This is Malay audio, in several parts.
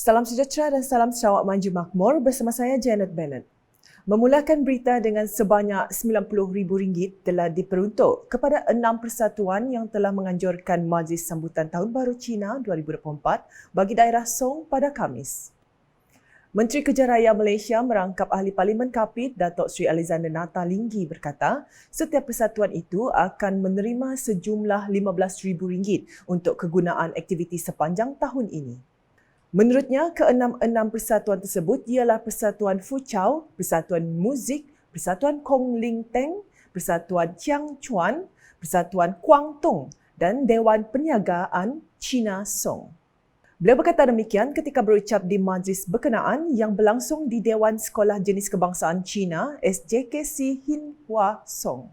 Salam sejahtera dan salam Sarawak Maju Makmur bersama saya Janet Bennett. Memulakan berita dengan sebanyak RM90,000 telah diperuntuk kepada 6 persatuan yang telah menganjurkan Majlis Sambutan Tahun Baru Cina 2024 bagi daerah Song pada Khamis. Menteri Kejaraya Malaysia merangkap Ahli Parlimen Kapit Datuk Seri Alexander Nathalinggi berkata, setiap persatuan itu akan menerima sejumlah RM15,000 untuk kegunaan aktiviti sepanjang tahun ini. Menurutnya, keenam persatuan tersebut ialah Persatuan Fuchao, Persatuan Muzik, Persatuan Kong Ling Teng, Persatuan Chiang Chuan, Persatuan Kuangtung dan Dewan Perniagaan Cina Song. Beliau berkata demikian ketika berucap di majlis berkenaan yang berlangsung di Dewan Sekolah Jenis Kebangsaan Cina SJKC Hin Hua Song.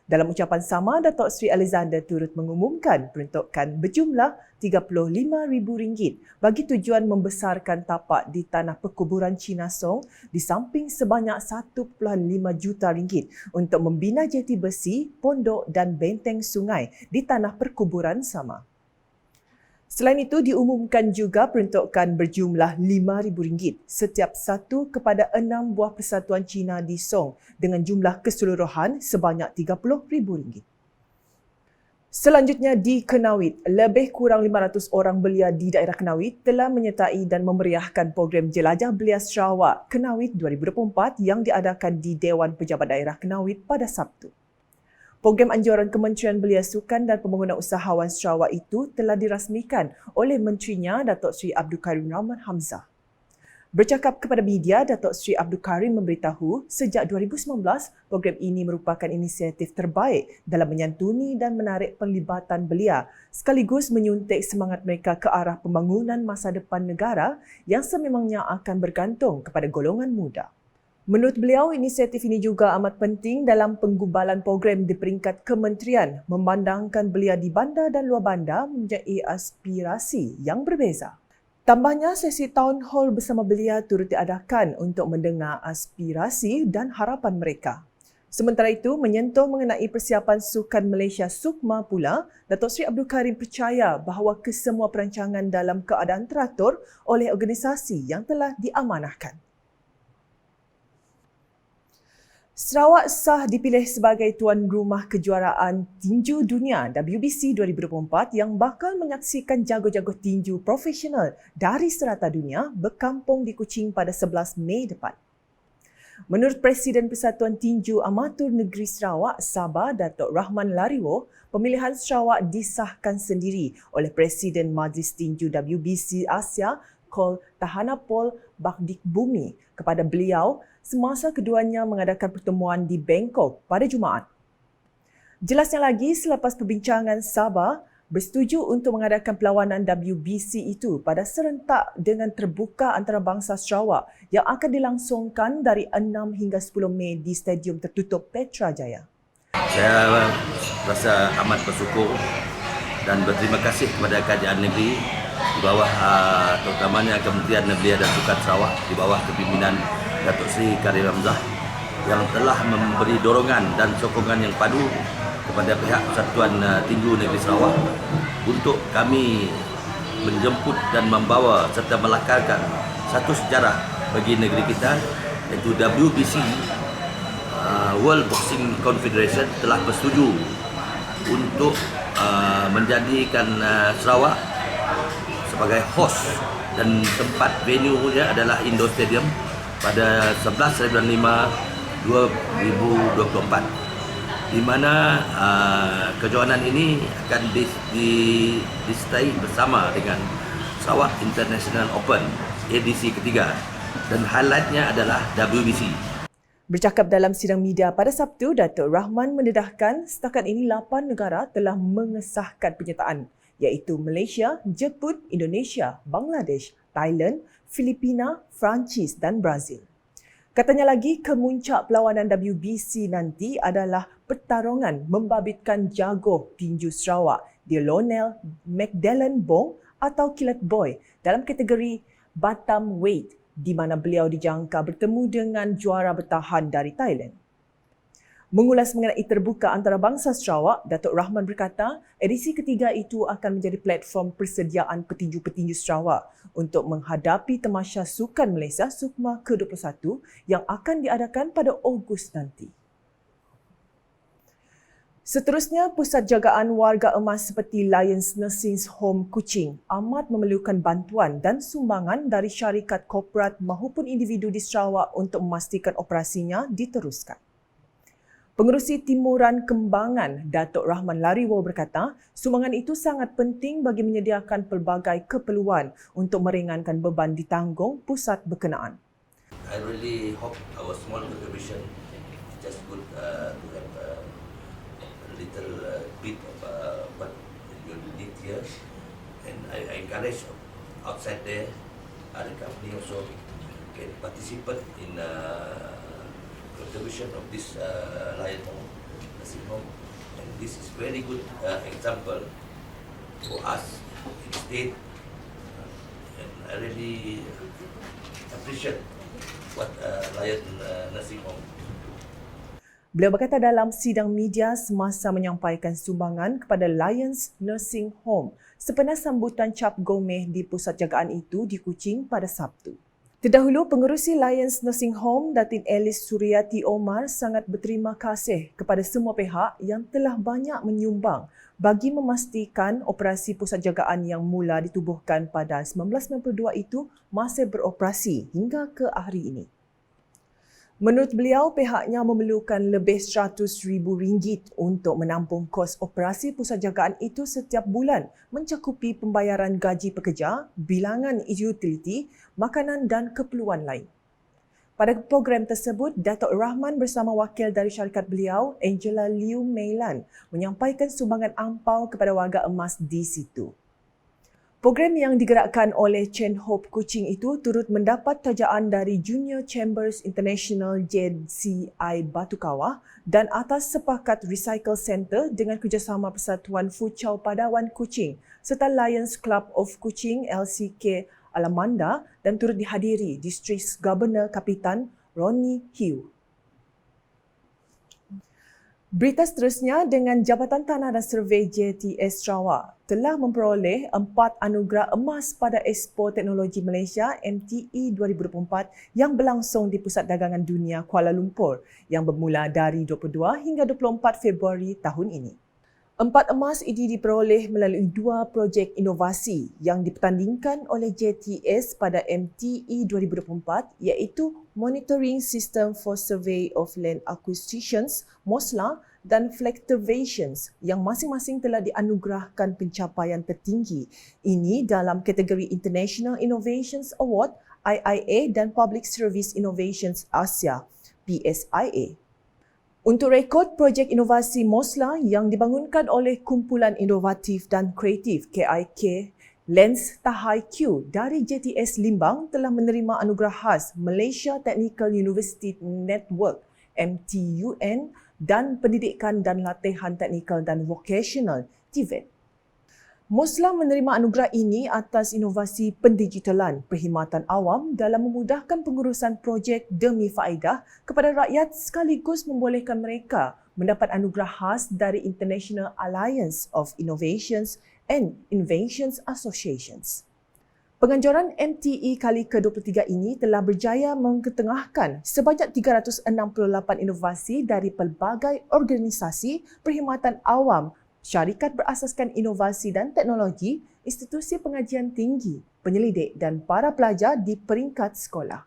Dalam ucapan sama, Datuk Seri Alexander turut mengumumkan peruntukan berjumlah RM35,000 bagi tujuan membesarkan tapak di tanah perkuburan Cina Song di samping sebanyak RM1.5 juta untuk membina jeti besi, pondok dan benteng sungai di tanah perkuburan sama. Selain itu, diumumkan juga peruntukan berjumlah RM5,000 setiap satu kepada 6 buah persatuan Cina di Song dengan jumlah keseluruhan sebanyak RM30,000. Selanjutnya di Kenawit, lebih kurang 500 orang belia di daerah Kenawit telah menyertai dan memeriahkan program Jelajah Belia Sarawak Kenawit 2024 yang diadakan di Dewan Pejabat Daerah Kenawit pada Sabtu. Program anjuran Kementerian Belia Sukan dan Pembangunan Usahawan Sarawak itu telah dirasmikan oleh Menterinya Datuk Seri Abdul Karim Rahman Hamzah. Bercakap kepada media, Datuk Seri Abdul Karim memberitahu sejak 2019, program ini merupakan inisiatif terbaik dalam menyantuni dan menarik penglibatan belia sekaligus menyuntik semangat mereka ke arah pembangunan masa depan negara yang sememangnya akan bergantung kepada golongan muda. Menurut beliau, inisiatif ini juga amat penting dalam penggubalan program di peringkat kementerian memandangkan belia di bandar dan luar bandar menjadi aspirasi yang berbeza. Tambahnya, sesi town hall bersama belia turut diadakan untuk mendengar aspirasi dan harapan mereka. Sementara itu, menyentuh mengenai persiapan Sukan Malaysia Sukma pula, Datuk Seri Abdul Karim percaya bahawa kesemua perancangan dalam keadaan teratur oleh organisasi yang telah diamanahkan. Sarawak sah dipilih sebagai tuan rumah kejuaraan tinju dunia WBC 2024 yang bakal menyaksikan jago-jago tinju profesional dari serata dunia berkampung di Kuching pada 11 Mei depan. Menurut Presiden Persatuan Tinju Amatur Negeri Sarawak, Sabah, Datuk Rahman Lariwo, pemilihan Sarawak disahkan sendiri oleh Presiden Majlis Tinju WBC Asia, Kol Tahanapol Bakdikbumi kepada beliau semasa keduanya mengadakan pertemuan di Bangkok pada Jumaat. Jelasnya lagi, selepas perbincangan, Sabah bersetuju untuk mengadakan perlawanan WBC itu pada serentak dengan terbuka antarabangsa Sarawak yang akan dilangsungkan dari 6 hingga 10 Mei di Stadium Tertutup Petrajaya. Saya rasa amat bersyukur dan berterima kasih kepada Kerajaan Negeri di bawah terutamanya Kementerian Belia dan Sukan Sarawak di bawah kepimpinan Datuk Seri Karim Hamzah yang telah memberi dorongan dan sokongan yang padu kepada pihak Persatuan Tinju Negeri Sarawak untuk kami menjemput dan membawa serta melakarkan satu sejarah bagi negeri kita, iaitu WBC World Boxing Confederation telah bersetuju untuk menjadikan Sarawak sebagai host dan tempat venue-nya adalah Indo Stadium pada 11/5/2024 di mana kejohanan ini akan disertai bersama dengan Sarawak International Open edisi ketiga dan highlightnya adalah WBC. Bercakap dalam sidang media pada Sabtu, Datuk Rahman mendedahkan setakat ini 8 negara telah mengesahkan penyertaan iaitu Malaysia, Jepun, Indonesia, Bangladesh, Thailand, Filipina, Perancis dan Brazil. Katanya lagi, kemuncak perlawanan WBC nanti adalah pertarungan membabitkan jago tinju Sarawak di Lionel Magdalen Bong atau Kilat Boy dalam kategori Batam Weight di mana beliau dijangka bertemu dengan juara bertahan dari Thailand. Mengulas mengenai terbuka antarabangsa Sarawak, Datuk Rahman berkata, edisi ketiga itu akan menjadi platform persediaan petinju-petinju Sarawak untuk menghadapi Tamasya Sukan Malaysia SUKMA ke-21 yang akan diadakan pada Ogos nanti. Seterusnya, pusat jagaan warga emas seperti Lions Nursing Home Kuching amat memerlukan bantuan dan sumbangan dari syarikat korporat maupun individu di Sarawak untuk memastikan operasinya diteruskan. Pengerusi Timuran Kembangan, Datuk Rahman Lariwo berkata, sumbangan itu sangat penting bagi menyediakan pelbagai keperluan untuk meringankan beban ditanggung pusat berkenaan. I really hope our small contribution is just good to have a little bit of what you need here, and I encourage outside there other company also can participate in contribution of this Lion Home, nursing home, and this is very good example for us in the state, and I really appreciate what Lion Nursing Home. Beliau berkata dalam sidang media semasa menyampaikan sumbangan kepada Lions Nursing Home sempena sambutan cap Gomeh di pusat jagaan itu di Kuching pada Sabtu. Terdahulu, pengerusi Lions Nursing Home, Datin Alice Suryati Omar sangat berterima kasih kepada semua pihak yang telah banyak menyumbang bagi memastikan operasi pusat jagaan yang mula ditubuhkan pada 1992 itu masih beroperasi hingga ke hari ini. Menurut beliau, pihaknya memerlukan lebih RM100,000 untuk menampung kos operasi pusat jagaan itu setiap bulan mencakupi pembayaran gaji pekerja, bilangan utiliti, makanan dan keperluan lain. Pada program tersebut, Datuk Rahman bersama wakil dari syarikat beliau, Angela Liu Meilan, menyampaikan sumbangan ampau kepada warga emas di situ. Program yang digerakkan oleh Chen Hope Kuching itu turut mendapat tajaan dari Junior Chambers International JCI Batu Kawah dan atas sepakat Recycle Center dengan kerjasama Persatuan Futsal Padawan Kuching serta Lions Club of Kuching LCK Alamanda dan turut dihadiri District Governor Kapitan Ronnie Hugh. Berita seterusnya, dengan Jabatan Tanah dan Survey JTS Sarawak telah memperoleh 4 anugerah emas pada Expo Teknologi Malaysia MTE 2024 yang berlangsung di Pusat Dagangan Dunia Kuala Lumpur yang bermula dari 22 hingga 24 Februari tahun ini. 4 emas ini diperoleh melalui 2 projek inovasi yang dipertandingkan oleh JTS pada MTE 2024 iaitu Monitoring System for Survey of Land Acquisitions MOSLA dan Flectivations yang masing-masing telah dianugerahkan pencapaian tertinggi ini dalam kategori International Innovations Award IIA dan Public Service Innovations Asia PSIA. Untuk rekod projek inovasi MOSLA yang dibangunkan oleh Kumpulan Inovatif dan Kreatif KIK, Lens Tahai Q dari JTS Limbang telah menerima anugerah khas Malaysia Technical University Network MTUN dan Pendidikan dan Latihan Teknikal dan Vocational TVET. MOSLA menerima anugerah ini atas inovasi pendigitalan perkhidmatan awam dalam memudahkan pengurusan projek demi faedah kepada rakyat sekaligus membolehkan mereka mendapat anugerah khas dari International Alliance of Innovations and Inventions Associations. Penganjuran MTE kali ke-23 ini telah berjaya mengetengahkan sebanyak 368 inovasi dari pelbagai organisasi perkhidmatan awam, syarikat berasaskan inovasi dan teknologi, institusi pengajian tinggi, penyelidik dan para pelajar di peringkat sekolah.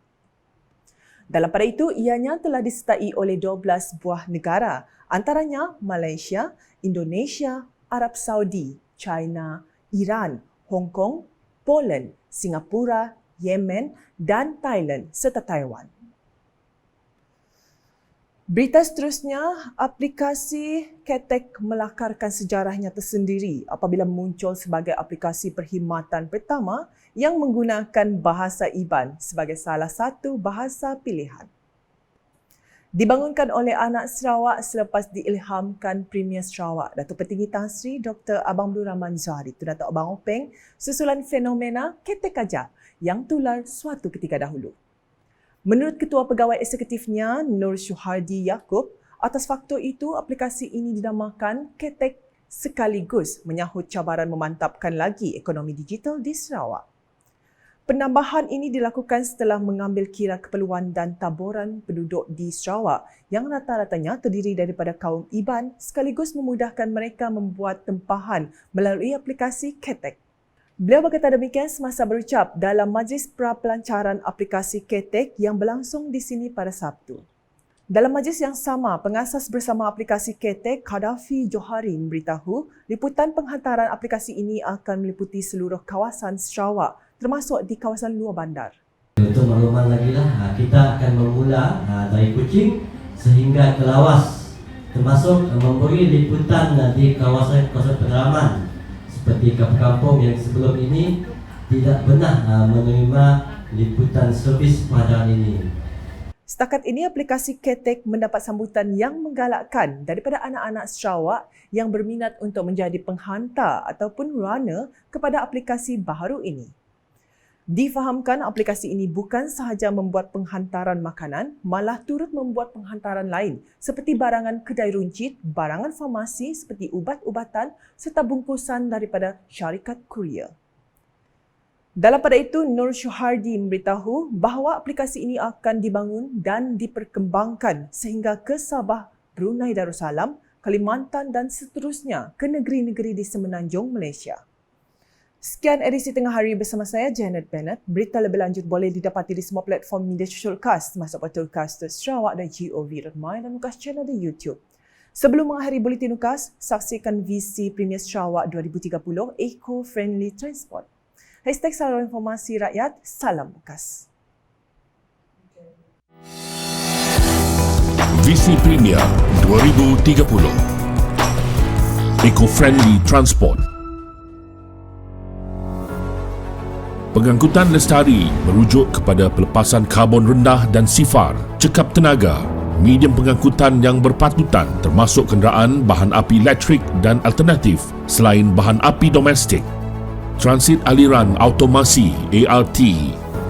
Dalam pada itu, ianya telah disertai oleh 12 buah negara, antaranya Malaysia, Indonesia, Arab Saudi, China, Iran, Hong Kong, Poland, Singapura, Yemen dan Thailand serta Taiwan. Berita seterusnya, aplikasi Ketek melakarkan sejarahnya tersendiri apabila muncul sebagai aplikasi perkhidmatan pertama yang menggunakan bahasa Iban sebagai salah satu bahasa pilihan. Dibangunkan oleh anak Sarawak selepas diilhamkan Premier Sarawak, Datuk Petinggi Tan Sri Dr. Abang Abdul Rahman Zahari, Datuk Abang Openg, susulan fenomena Ketek Ajar yang tular suatu ketika dahulu. Menurut Ketua Pegawai Eksekutifnya Nur Syuhardi Yaakob, Atas faktor itu, aplikasi ini dinamakan Ketek sekaligus menyahut cabaran memantapkan lagi ekonomi digital di Sarawak. Penambahan ini dilakukan setelah mengambil kira keperluan dan taburan penduduk di Sarawak yang rata-ratanya terdiri daripada kaum Iban sekaligus memudahkan mereka membuat tempahan melalui aplikasi Ketek. Beliau berkata demikian semasa berucap dalam Majlis Prapelancaran aplikasi Ketek yang berlangsung di sini pada Sabtu. Dalam majlis yang sama, pengasas bersama aplikasi Ketek, Khadafi Johari memberitahu liputan penghantaran aplikasi ini akan meliputi seluruh kawasan Sarawak termasuk di kawasan luar bandar. Untuk makluman lagi lah, kita akan memula dari Kuching sehingga ke Lawas, termasuk memberi liputan di kawasan-kawasan pedalaman seperti kampung-kampung yang sebelum ini tidak pernah menerima liputan servis penghadapan ini. Setakat ini, aplikasi Ketek mendapat sambutan yang menggalakkan daripada anak-anak Sarawak yang berminat untuk menjadi penghantar ataupun runner kepada aplikasi baharu ini. Difahamkan aplikasi ini bukan sahaja membuat penghantaran makanan, malah turut membuat penghantaran lain seperti barangan kedai runcit, barangan farmasi seperti ubat-ubatan serta bungkusan daripada syarikat kurier. Dalam pada itu, Nur Syuhardi memberitahu bahawa aplikasi ini akan dibangun dan diperkembangkan sehingga ke Sabah, Brunei Darussalam, Kalimantan dan seterusnya ke negeri-negeri di Semenanjung Malaysia. Sekian edisi Tengah Hari bersama saya, Janet Bennett. Berita lebih lanjut boleh didapati di semua platform media sosial KAS termasuk portal KAS Sarawak dan gov.my dan UKAS channel di YouTube. Sebelum mengakhiri Buletin UKAS, saksikan VC Premier Sarawak 2030 Eco-Friendly Transport. #Saluran Informasi Rakyat, Salam UKAS. VC Premier 2030 Eco-Friendly Transport. Pengangkutan lestari merujuk kepada pelepasan karbon rendah dan sifar, cekap tenaga, medium pengangkutan yang berpatutan termasuk kenderaan bahan api elektrik dan alternatif selain bahan api domestik. Transit aliran automasi ART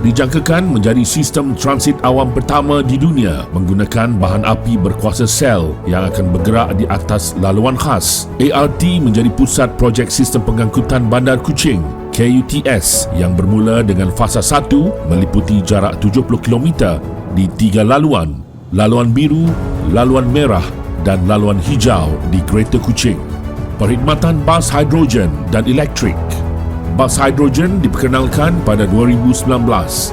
dijangkakan menjadi sistem transit awam pertama di dunia menggunakan bahan api berkuasa sel yang akan bergerak di atas laluan khas. ART menjadi pusat projek sistem pengangkutan Bandar Kuching KUTS yang bermula dengan fasa 1 meliputi jarak 70 km di 3 laluan, laluan biru, laluan merah dan laluan hijau di Greater Kuching. Perkhidmatan bas hidrogen dan elektrik. Bas hidrogen diperkenalkan pada 2019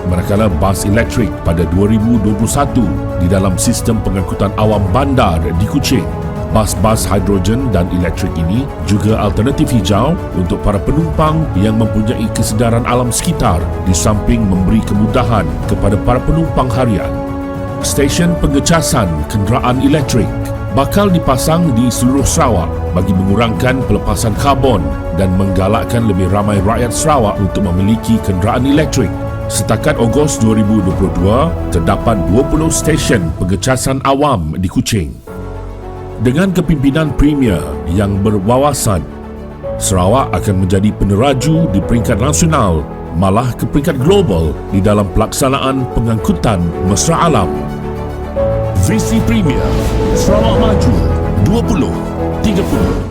manakala bas elektrik pada 2021 di dalam sistem pengangkutan awam bandar di Kuching. Bas-bas hidrogen dan elektrik ini juga alternatif hijau untuk para penumpang yang mempunyai kesedaran alam sekitar di samping memberi kemudahan kepada para penumpang harian. Stesen pengecasan kenderaan elektrik bakal dipasang di seluruh Sarawak bagi mengurangkan pelepasan karbon dan menggalakkan lebih ramai rakyat Sarawak untuk memiliki kenderaan elektrik. Setakat Ogos 2022, terdapat 20 stesen pengecasan awam di Kuching. Dengan kepimpinan Premier yang berwawasan, Sarawak akan menjadi peneraju di peringkat nasional malah ke peringkat global di dalam pelaksanaan pengangkutan mesra alam. Visi Premier Sarawak Maju 2030.